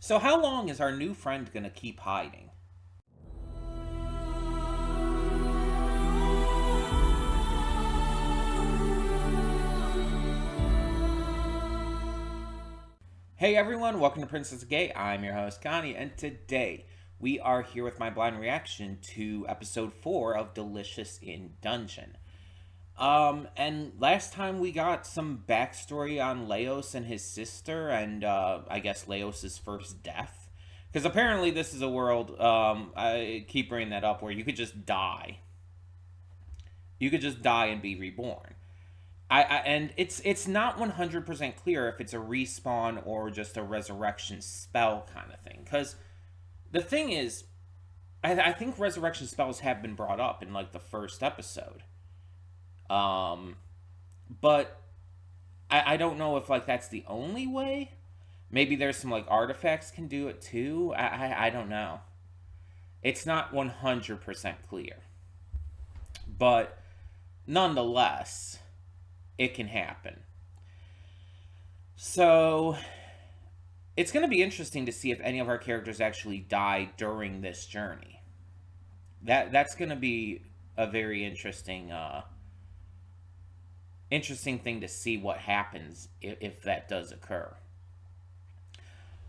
So how long is our new friend gonna keep hiding? Hey everyone, welcome to Princess Gay. I'm your host Connie, and today we are here with my blind reaction to episode 4 of Delicious in Dungeon. And last time we got some backstory on Leos and his sister, and I guess Leos's first death. Because apparently this is a world, I keep bringing that up, where you could just die. You could just die and be reborn. And it's not 100% clear if it's a respawn or just a resurrection spell kind of thing. Because the thing is, I think resurrection spells have been brought up in like the first episode. Um, but I don't know if like that's the only way. Maybe there's some like artifacts can do it too. I don't know. It's not 100% clear. But nonetheless, it can happen. So it's going to be interesting to see if any of our characters actually die during this journey. That's going to be a very interesting thing to see what happens if that does occur.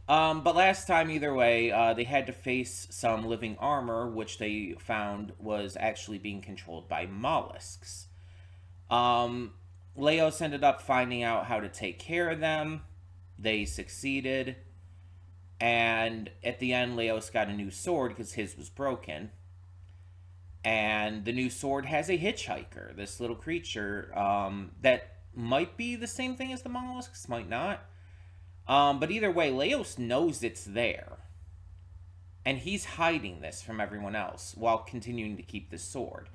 But last time, either way, they had to face some living armor, which they found was actually being controlled by mollusks. Leos ended up finding out how to take care of them. They succeeded. And at the end, Leos got a new sword because his was broken. And the new sword has a hitchhiker, this little creature that might be the same thing as the mollusks, might not. But either way, Leos knows it's there. And he's hiding this from everyone else while continuing to keep the sword.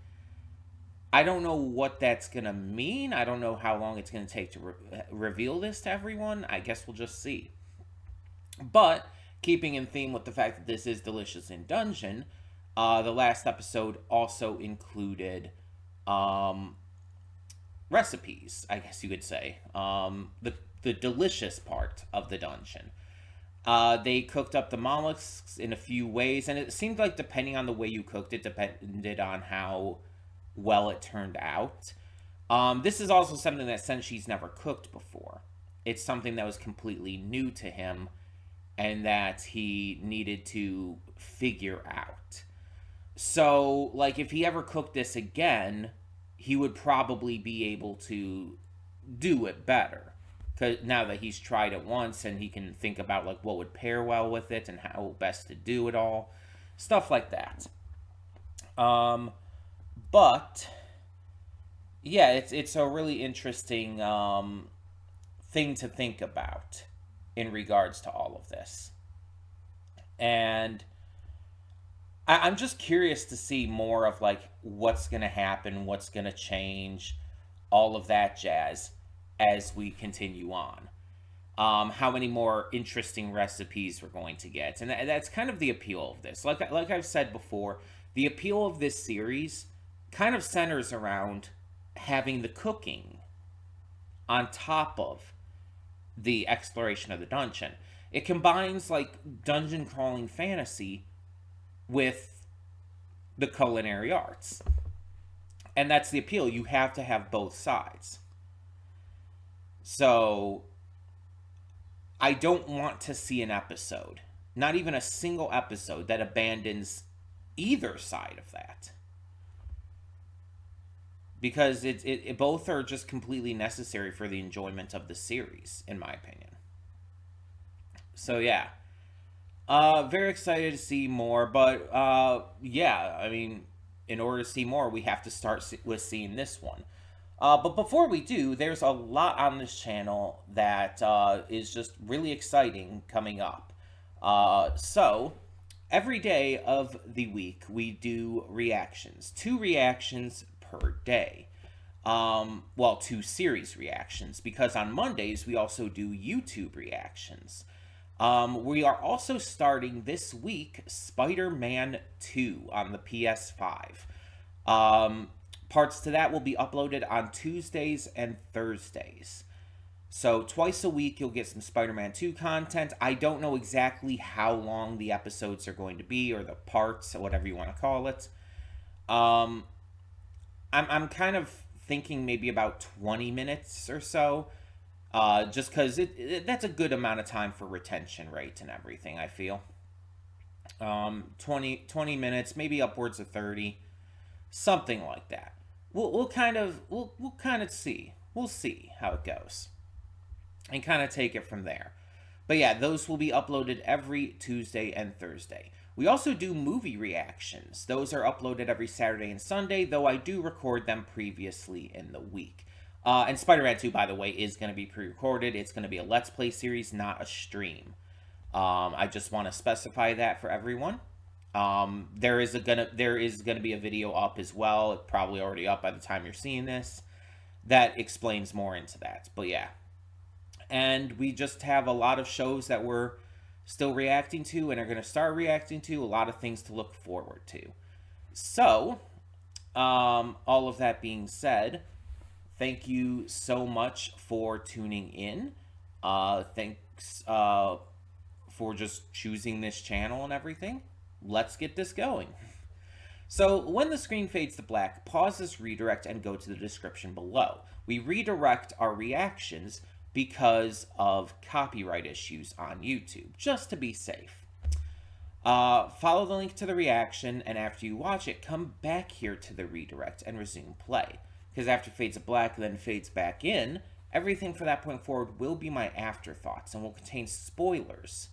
I don't know what that's going to mean. I don't know how long it's going to take to reveal this to everyone. I guess we'll just see. But, keeping in theme with the fact that this is Delicious in Dungeon, the last episode also included recipes, I guess you could say. The delicious part of the dungeon. They cooked up the mollusks in a few ways, and it seemed like depending on the way you cooked it, depended on how well it turned out. This is also something that Senshi's never cooked before. It's something that was completely new to him and that he needed to figure out. So, like, if he ever cooked this again, he would probably be able to do it better. Cause now that he's tried it once and he can think about, like, what would pair well with it and how best to do it all. Stuff like that. But yeah, it's a really interesting thing to think about in regards to all of this. And I'm just curious to see more of like what's going to happen, what's going to change, all of that jazz as we continue on. How many more interesting recipes we're going to get. And that's kind of the appeal of this. Like I've said before, the appeal of this series kind of centers around having the cooking on top of the exploration of the dungeon. It combines like dungeon crawling fantasy with the culinary arts. And that's the appeal. You have to have both sides. So I don't want to see an episode, not even a single episode, that abandons either side of that. Because it both are just completely necessary for the enjoyment of the series, in my opinion. So yeah, very excited to see more. But yeah, I mean, in order to see more, we have to start with seeing this one. But before we do, there's a lot on this channel that is just really exciting coming up. So every day of the week, we do reactions. 2 reactions per day. Well, 2 series reactions, because on Mondays we also do YouTube reactions. We are also starting this week Spider-Man 2 on the PS5. Parts to that will be uploaded on Tuesdays and Thursdays. So twice a week you'll get some Spider-Man 2 content. I don't know exactly how long the episodes are going to be, or the parts, or whatever you want to call it. Um, I'm kind of thinking maybe about 20 minutes or so. Just because that's a good amount of time for retention rate and everything, I feel. 20 minutes, maybe upwards of 30, something like that. We'll kind of see. We'll see how it goes and kind of take it from there. But yeah, those will be uploaded every Tuesday and Thursday. We also do movie reactions. Those are uploaded every Saturday and Sunday, though I do record them previously in the week. And Spider-Man 2, by the way, is going to be pre-recorded. It's going to be a Let's Play series, not a stream. I just want to specify that for everyone. There is gonna be a video up as well. It's probably already up by the time you're seeing this. That explains more into that. But yeah, and we just have a lot of shows that we're still reacting to and are gonna start reacting to. A lot of things to look forward to. So, all of that being said, thank you so much for tuning in. Thanks for just choosing this channel and everything. Let's get this going. So when the screen fades to black, pause this redirect and go to the description below. We redirect our reactions because of copyright issues on YouTube, just to be safe. Follow the link to the reaction, and after you watch it, come back here to the redirect and resume play. Because after fades to black, then fades back in, everything from that point forward will be my afterthoughts and will contain spoilers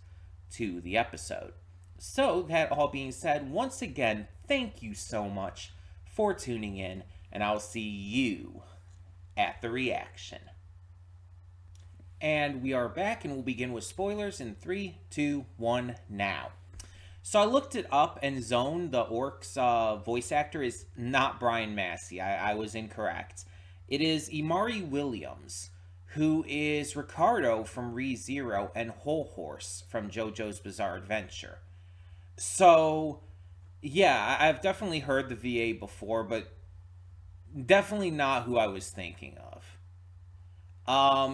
to the episode. So, that all being said, once again, thank you so much for tuning in, and I'll see you at the reaction. And we are back, and we'll begin with spoilers in 3, 2, 1, now. So I looked it up, and Zone, the Orcs voice actor, is not Brian Massey. I was incorrect. It is Imari Williams, who is Ricardo from ReZero and Whole Horse from JoJo's Bizarre Adventure. So, yeah, I've definitely heard the VA before, but definitely not who I was thinking of.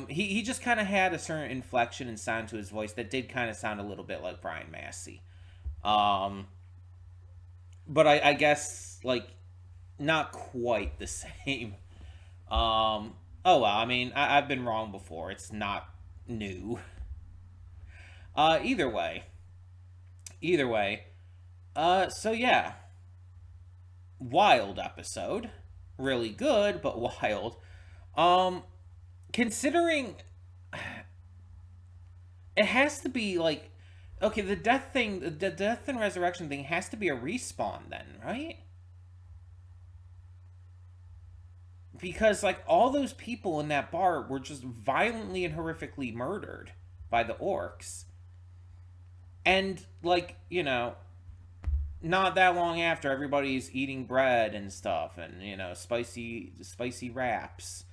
He just kind of had a certain inflection and sound to his voice that did kind of sound a little bit like Brian Massey. But I guess, like, not quite the same. Oh well, I mean, I've been wrong before. It's not new. Either way. So yeah. Wild episode. Really good, but wild. Considering it has to be like, okay, the death and resurrection thing has to be a respawn then, right? Because, like, all those people in that bar were just violently and horrifically murdered by the orcs. And, like, you know, not that long after, everybody's eating bread and stuff, and, you know, spicy wraps.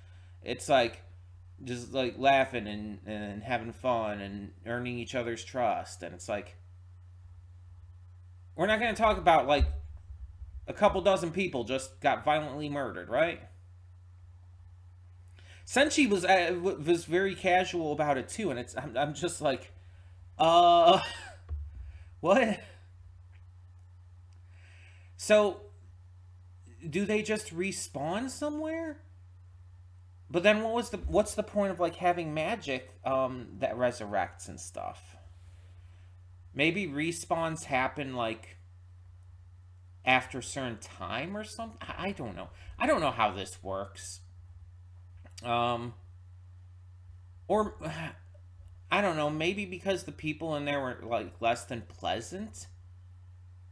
It's like, just, like, laughing and having fun and earning each other's trust. And it's like, we're not going to talk about, like, a couple dozen people just got violently murdered, right? Senshi was very casual about it too, and I'm just like, what? So, do they just respawn somewhere? But then what's the point of, like, having magic that resurrects and stuff? Maybe respawns happen, like, after a certain time or something? I don't know. I don't know how this works. Or, I don't know, maybe because the people in there were, like, less than pleasant,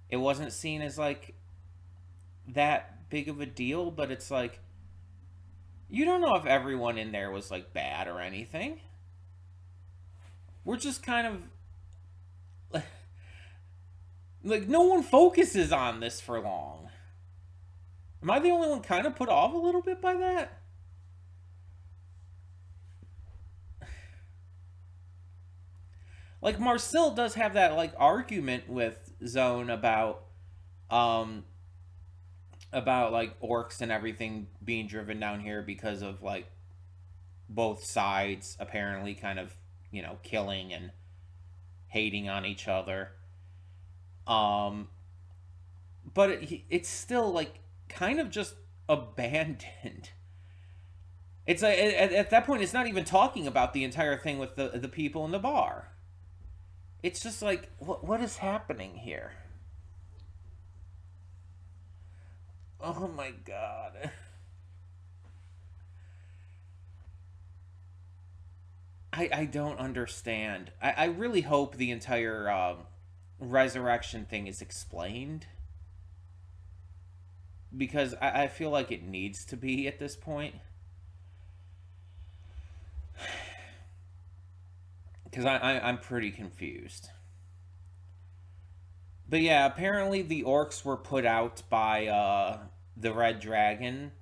it wasn't seen as, like, that big of a deal. But it's like, you don't know if everyone in there was, like, bad or anything. We're just kind of, like, no one focuses on this for long. Am I the only one kind of put off a little bit by that? Like, Marcille does have that, like, argument with Zone about like, orcs and everything being driven down here because of, like, both sides apparently kind of, killing and hating on each other. Um, but it's still like kind of just abandoned. It's like at that point, it's not even talking about the entire thing with the people in the bar. It's just like, what is happening here? Oh my god. I don't understand. I really hope the entire resurrection thing is explained, because I feel like it needs to be at this point. Because I'm pretty confused. But yeah, apparently the orcs were put out by the Red Dragon,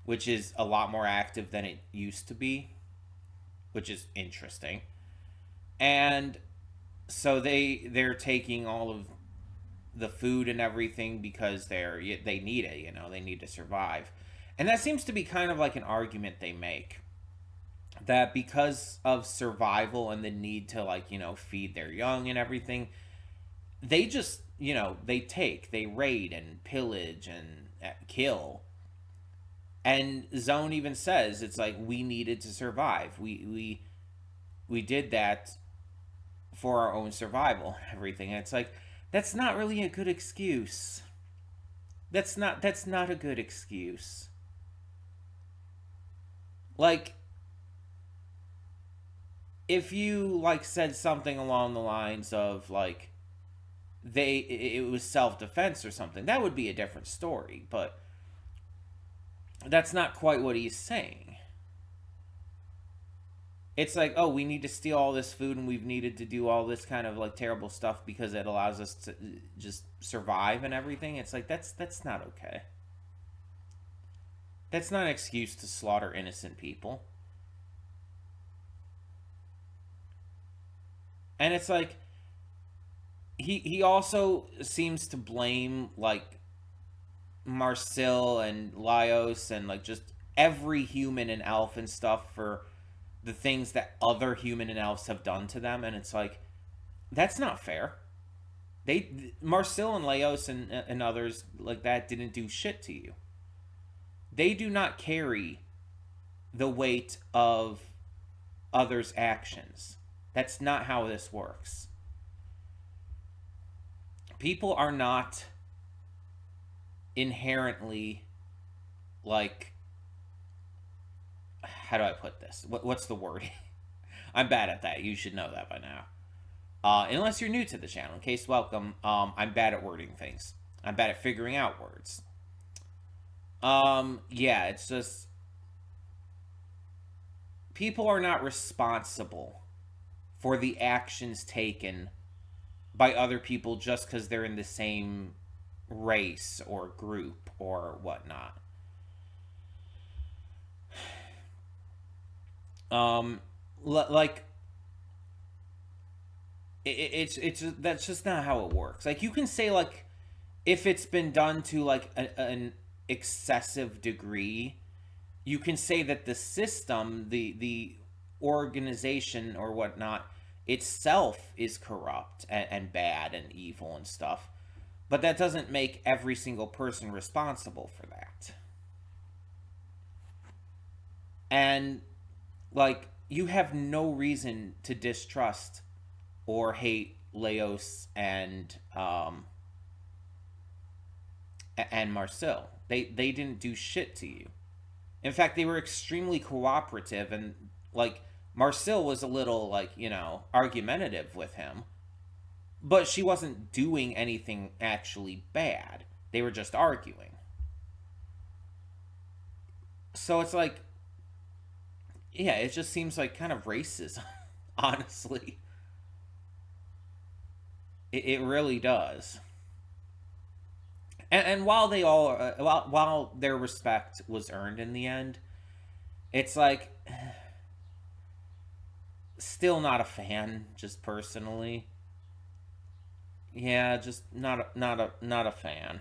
which is a lot more active than it used to be, which is interesting. And so they're taking all of the food and everything because they need it, they need to survive. And that seems to be kind of like an argument they make, that because of survival and the need to, like, feed their young and everything, they just, they raid and pillage and kill. And Zone even says it's like, we needed to survive. We did that for our own survival and everything. And it's like, that's not really a good excuse. That's not a good excuse. Like, if you, like, said something along the lines of, like, it was self-defense or something, that would be a different story. But that's not quite what he's saying. It's like, oh, we need to steal all this food and we've needed to do all this kind of, like, terrible stuff because it allows us to just survive and everything. It's like, that's not okay. That's not an excuse to slaughter innocent people. And it's like, he also seems to blame, like, Marcille and Laios and, like, just every human and elf and stuff for the things that other human and elves have done to them. And it's like, that's not fair. Marcille and Laios and others like that didn't do shit to you. They do not carry the weight of others' actions. That's not how this works. People are not inherently, like, how do I put this? What's the word? I'm bad at that. You should know that by now. Unless you're new to the channel. In case, welcome. I'm bad at wording things. I'm bad at figuring out words. Yeah, it's just, people are not responsible for the actions taken by other people just because they're in the same race or group or whatnot. Like, it's that's just not how it works. Like, you can say, like, if it's been done to, like, an excessive degree, you can say that the system, the organization or whatnot itself is corrupt and bad and evil and stuff. But that doesn't make every single person responsible for that. And, like, you have no reason to distrust or hate Laios and Marcille. They didn't do shit to you. In fact, they were extremely cooperative, and, like, Marcille was a little, like, argumentative with him, but she wasn't doing anything actually bad. They were just arguing. So it's like, yeah, it just seems like kind of racism, honestly. It really does. And while they all, while their respect was earned in the end, it's like, still not a fan, just personally. Yeah, just not a fan.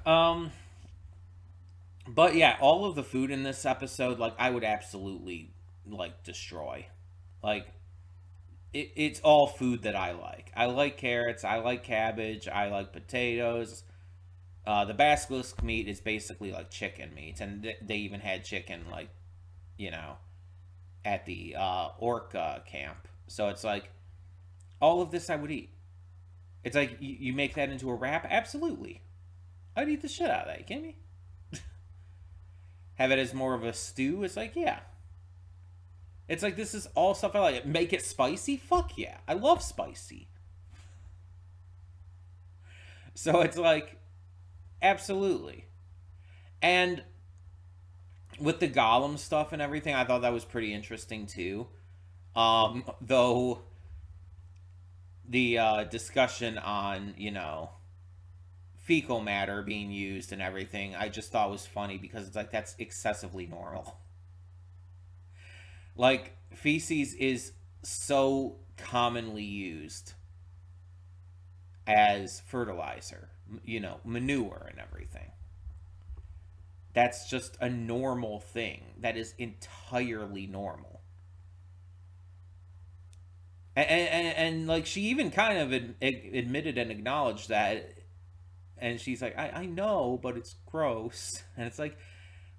Um, but yeah, all of the food in this episode, like, I would absolutely like destroy. Like, it's all food that I like. I like carrots. I like cabbage. I like potatoes. The basilisk meat is basically like chicken meat, and they even had chicken, like, you know, at the orc camp. So it's like all of this I would eat. It's like you make that into a wrap, absolutely. I'd eat the shit out of that. You kidding me? Have it as more of a stew. It's like, yeah. It's like, this is all stuff I like. Make it spicy? Fuck yeah. I love spicy. So it's like, absolutely. And with the golem stuff and everything, I thought that was pretty interesting too. Though the discussion on, fecal matter being used and everything, I just thought was funny because it's like, that's excessively normal. Like, feces is so commonly used as fertilizer, manure and everything. That's just a normal thing. That is entirely normal. And like, she even kind of admitted and acknowledged that. And she's like, I know, but it's gross. And it's like,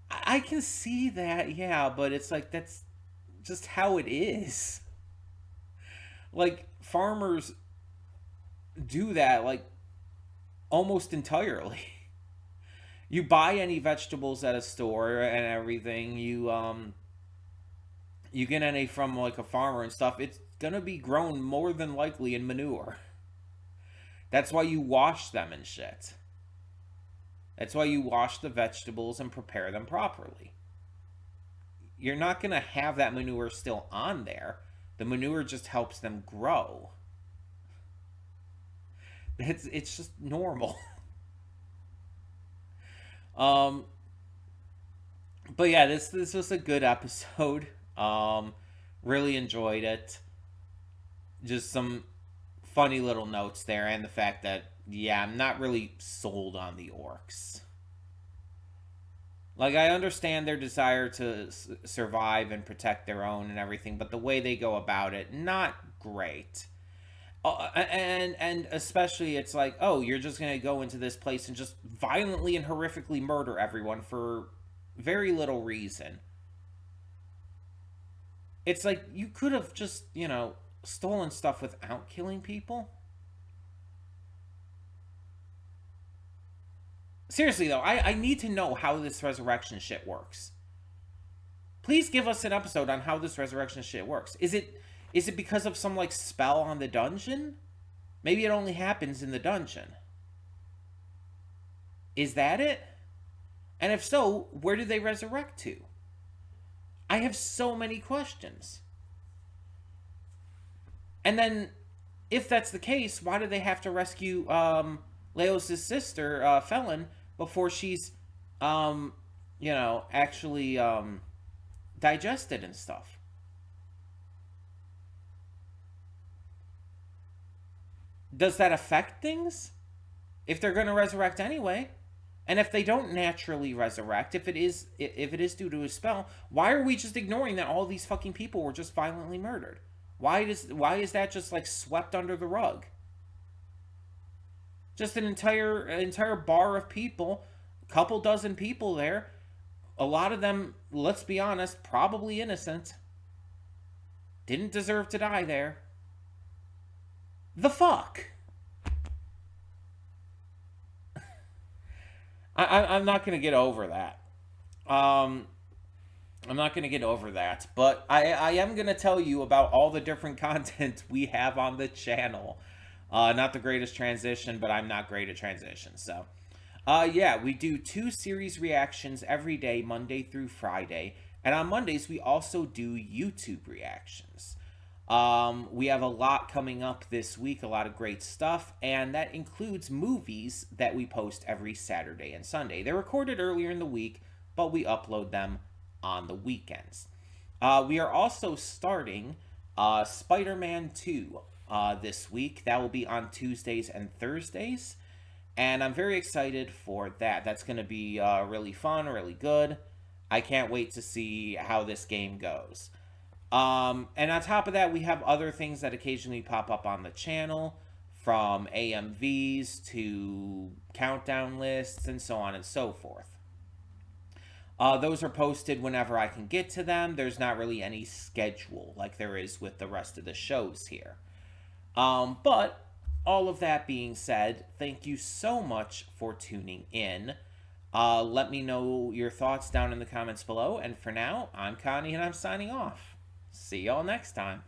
I can see that, yeah, but it's like, that's just how it is. Like, farmers do that, like, almost entirely. You buy any vegetables at a store and everything, you get any from like a farmer and stuff, it's gonna be grown more than likely in manure. That's why you wash them and shit. That's why you wash the vegetables and prepare them properly. You're not gonna have that manure still on there. The manure just helps them grow. It's just normal. um but yeah, this was a good episode. Really enjoyed it. Just some funny little notes there, and the fact that, yeah, I'm not really sold on the orcs. Like, I understand their desire to survive and protect their own and everything, but the way they go about it, not great. And especially, it's like, oh, you're just gonna go into this place and just violently and horrifically murder everyone for very little reason. It's like, you could have just, stolen stuff without killing people. Seriously, though, I need to know how this resurrection shit works. Please give us an episode on how this resurrection shit works. Is it because of some, like, spell on the dungeon? Maybe it only happens in the dungeon. Is that it? And if so, where do they resurrect to? I have so many questions. And then, if that's the case, why do they have to rescue Leos' sister, Felon, before she's, actually digested and stuff? Does that affect things? If they're going to resurrect anyway? And if they don't naturally resurrect, if it is due to a spell, why are we just ignoring that all these fucking people were just violently murdered? Why is that just, like, swept under the rug? Just an entire bar of people, a couple dozen people there, a lot of them, let's be honest, probably innocent. Didn't deserve to die there. The fuck? I'm not going to get over that. I'm not going to get over that. But I am going to tell you about all the different content we have on the channel. Not the greatest transition, but I'm not great at transitions. So, yeah, we do 2 series reactions every day, Monday through Friday. And on Mondays, we also do YouTube reactions. We have a lot coming up this week, a lot of great stuff, and that includes movies that we post every Saturday and Sunday. They're recorded earlier in the week, but we upload them on the weekends. We are also starting Spider-Man 2 this week. That will be on Tuesdays and Thursdays. And I'm very excited for that. That's going to be really fun, really good. I can't wait to see how this game goes. And on top of that, we have other things that occasionally pop up on the channel, from AMVs to countdown lists and so on and so forth. Those are posted whenever I can get to them. There's not really any schedule like there is with the rest of the shows here. But all of that being said, thank you so much for tuning in. Let me know your thoughts down in the comments below. And for now, I'm Connie and I'm signing off. See y'all next time.